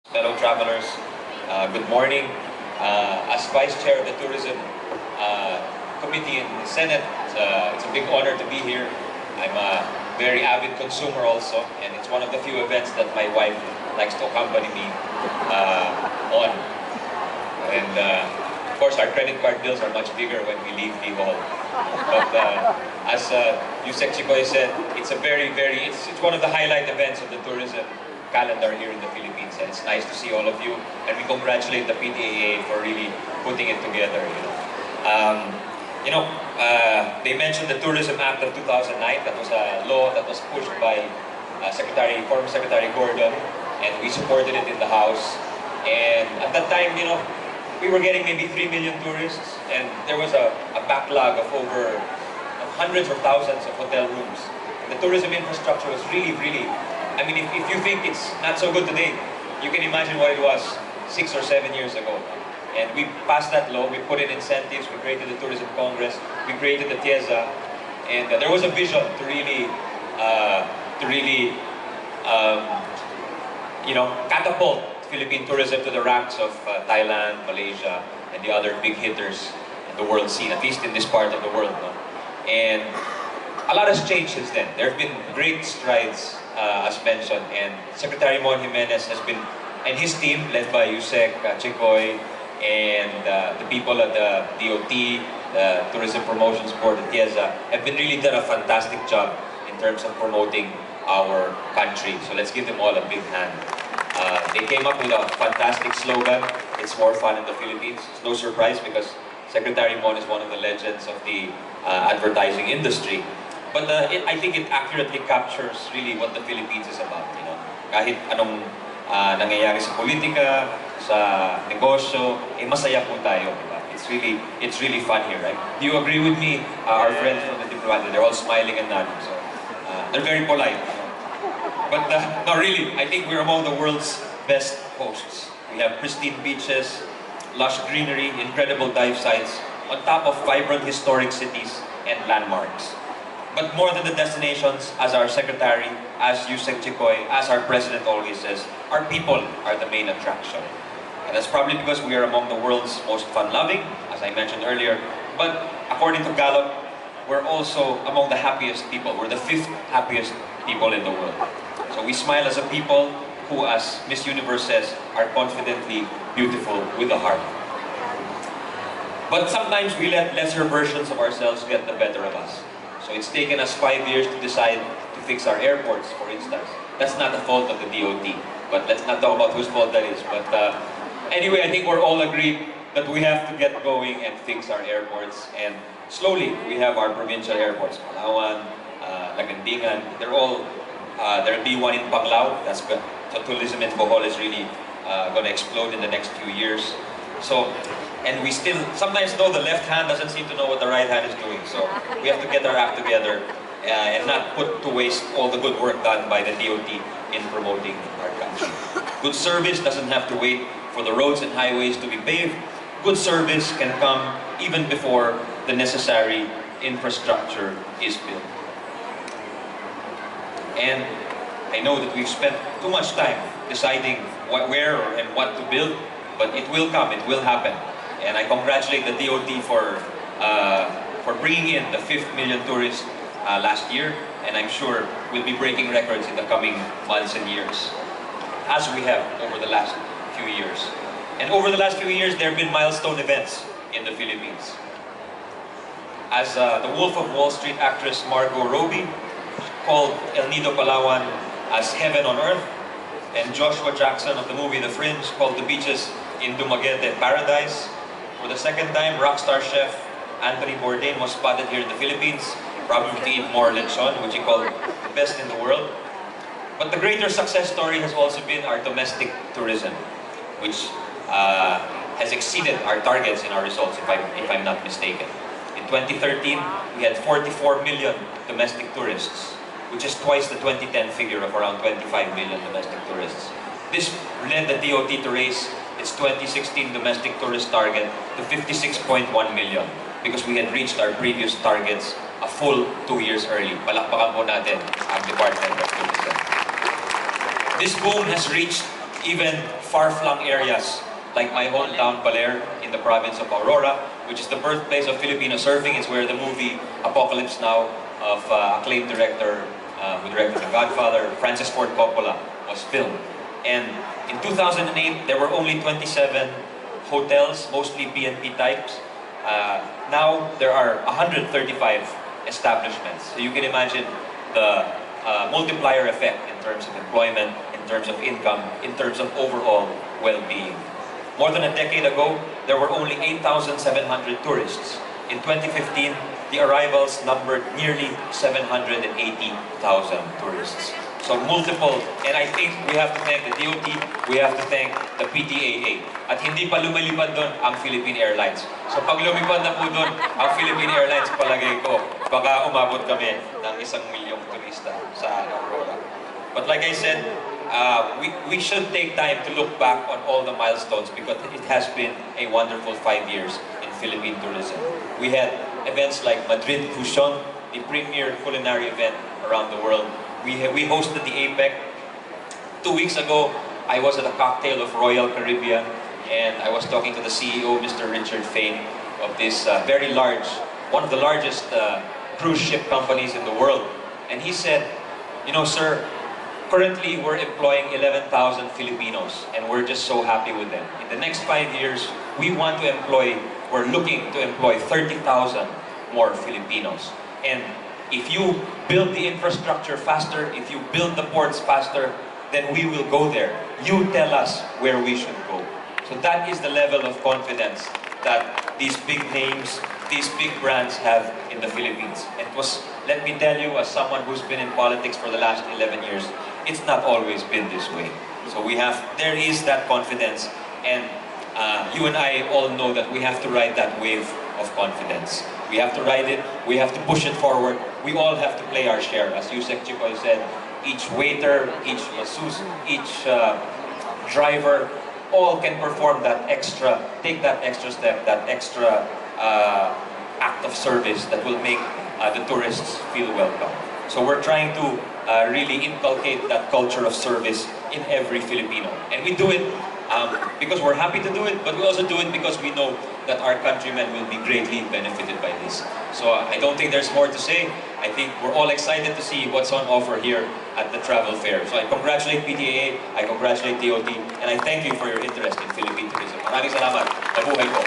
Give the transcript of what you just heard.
fellow travelers, good morning. As Vice Chair of the Tourism Committee in the Senate, it's a big honor to be here. I'm a very avid consumer also, and it's one of the few events that my wife likes to accompany me on. And of course, our credit card bills are much bigger when we leave the hall. But as Yusek Chikoy said, it's it's one of the highlight events of the tourism calendar here in the Philippines, and it's nice to see all of you. And we congratulate the PTAA for really putting it together. They mentioned the Tourism Act of 2009. That was a law that was pushed by former Secretary Gordon, and we supported it in the House. And at that time, we were getting maybe 3 million tourists, and there was a backlog of over hundreds of thousands of hotel rooms. And the tourism infrastructure was really, I mean, if you think it's not so good today, you can imagine what it was 6 or 7 years ago. And we passed that law, we put in incentives, we created the Tourism Congress, we created the TIEZA, and there was a vision to really catapult Philippine tourism to the ranks of Thailand, Malaysia, and the other big hitters in the world scene, at least in this part of the world. No? And a lot has changed since then. There have been great strides, as mentioned, and Secretary Mon Jimenez has been, and his team, led by Yusek Chikoy, and the people at the DOT, the Tourism Promotions Board, the TIEZA, have been really done a fantastic job in terms of promoting our country. So let's give them all a big hand. They came up with a fantastic slogan, "It's more fun in the Philippines." It's no surprise because Secretary Mon is one of the legends of the advertising industry. But I think it accurately captures really what the Philippines is about. Kahit anong nangyayari sa politika, sa negosyo, masaya po tayo. Diba? It's really fun here, right? Do you agree with me? Our friends from the diplomat, they're all smiling and nodding, so they're very polite. But no, really, I think we're among the world's best hosts. We have pristine beaches, lush greenery, incredible dive sites, on top of vibrant historic cities and landmarks. But more than the destinations, as our Secretary, as Yusek Chikoy, as our President always says, our people are the main attraction. And that's probably because we are among the world's most fun-loving, as I mentioned earlier. But according to Gallup, we're also among the happiest people. We're the 5th happiest people in the world. So we smile as a people who, as Miss Universe says, are confidently beautiful with a heart. But sometimes we let lesser versions of ourselves get the better of us. So it's taken us 5 years to decide to fix our airports, for instance. That's not the fault of the DOT, but let's not talk about whose fault that is. But anyway, I think we're all agreed that we have to get going and fix our airports. And slowly, we have our provincial airports, Palawan, Lagandingan. There'll be one in Panglao. That's good. So tourism in Bohol is really going to explode in the next few years. So, and we still sometimes know the left hand doesn't seem to know what the right hand is doing. So we have to get our act together and not put to waste all the good work done by the DOT in promoting our country. Good service doesn't have to wait for the roads and highways to be paved. Good service can come even before the necessary infrastructure is built. And I know that we've spent too much time deciding where and what to build, but it will come, it will happen. And I congratulate the DOT for bringing in the 5th million tourists last year, and I'm sure we'll be breaking records in the coming months and years, as we have over the last few years. And over the last few years, there have been milestone events in the Philippines. As the Wolf of Wall Street actress Margot Robbie called El Nido, Palawan as heaven on earth, and Joshua Jackson of the movie The Fringe called the beaches in Dumaguete paradise. For the second time, rockstar chef Anthony Bourdain was spotted here in the Philippines, probably to eat more lechon, which he called the best in the world. But the greater success story has also been our domestic tourism, which has exceeded our targets in our results, if I'm not mistaken. In 2013, we had 44 million domestic tourists, which is twice the 2010 figure of around 25 million domestic tourists. This led the DOT to raise its 2016 domestic tourist target to 56.1 million because we had reached our previous targets a full 2 years early. Palakpakan po natin ang Department of Tourism. This boom has reached even far-flung areas like my hometown, Baler, in the province of Aurora, which is the birthplace of Filipino surfing. It's where the movie Apocalypse Now of acclaimed director who directed The Godfather, Francis Ford Coppola, was filmed. And in 2008, there were only 27 hotels, mostly B&B types. Now there are 135 establishments. So you can imagine the multiplier effect in terms of employment, in terms of income, in terms of overall well-being. More than a decade ago, there were only 8,700 tourists. In 2015, the arrivals numbered nearly 780,000 tourists. So multiple, and I think we have to thank the DOT, we have to thank the PTAA. At hindi pa lumilipad doon ang Philippine Airlines. So pag lumipad na po doon ang Philippine Airlines, palagay ko, baka umabot kami ng 1,000,000 turista sa Aurora. But like I said, we should take time to look back on all the milestones because it has been a wonderful 5 years in Philippine tourism. We had events like Madrid Fusion, the premier culinary event around the world. We hosted the APEC. 2 weeks ago, I was at a cocktail of Royal Caribbean and I was talking to the CEO, Mr. Richard Fain, of this very large, one of the largest cruise ship companies in the world. And he said, you know, sir, currently we're employing 11,000 Filipinos and we're just so happy with them. In the next 5 years, we're looking to employ 30,000 more Filipinos. And if you build the infrastructure faster, if you build the ports faster, then we will go there. You tell us where we should go. So that is the level of confidence that these big names, these big brands have in the Philippines. And it was, let me tell you, as someone who's been in politics for the last 11 years, it's not always been this way. So there is that confidence, and you and I all know that we have to ride that wave of confidence. We have to ride it, we have to push it forward, we all have to play our share. As Yusek Chikoy said, each waiter, each masseuse, each driver, all can perform that extra, take that extra step, that extra act of service that will make the tourists feel welcome. So we're trying to really inculcate that culture of service in every Filipino. And we do it because we're happy to do it, but we also do it because we know that our countrymen will be greatly benefited by this. So I don't think there's more to say. I think we're all excited to see what's on offer here at the travel fair. So I congratulate PTAA, I congratulate DOT, and I thank you for your interest in Philippine tourism. Maraming salamat. Mabuhay po.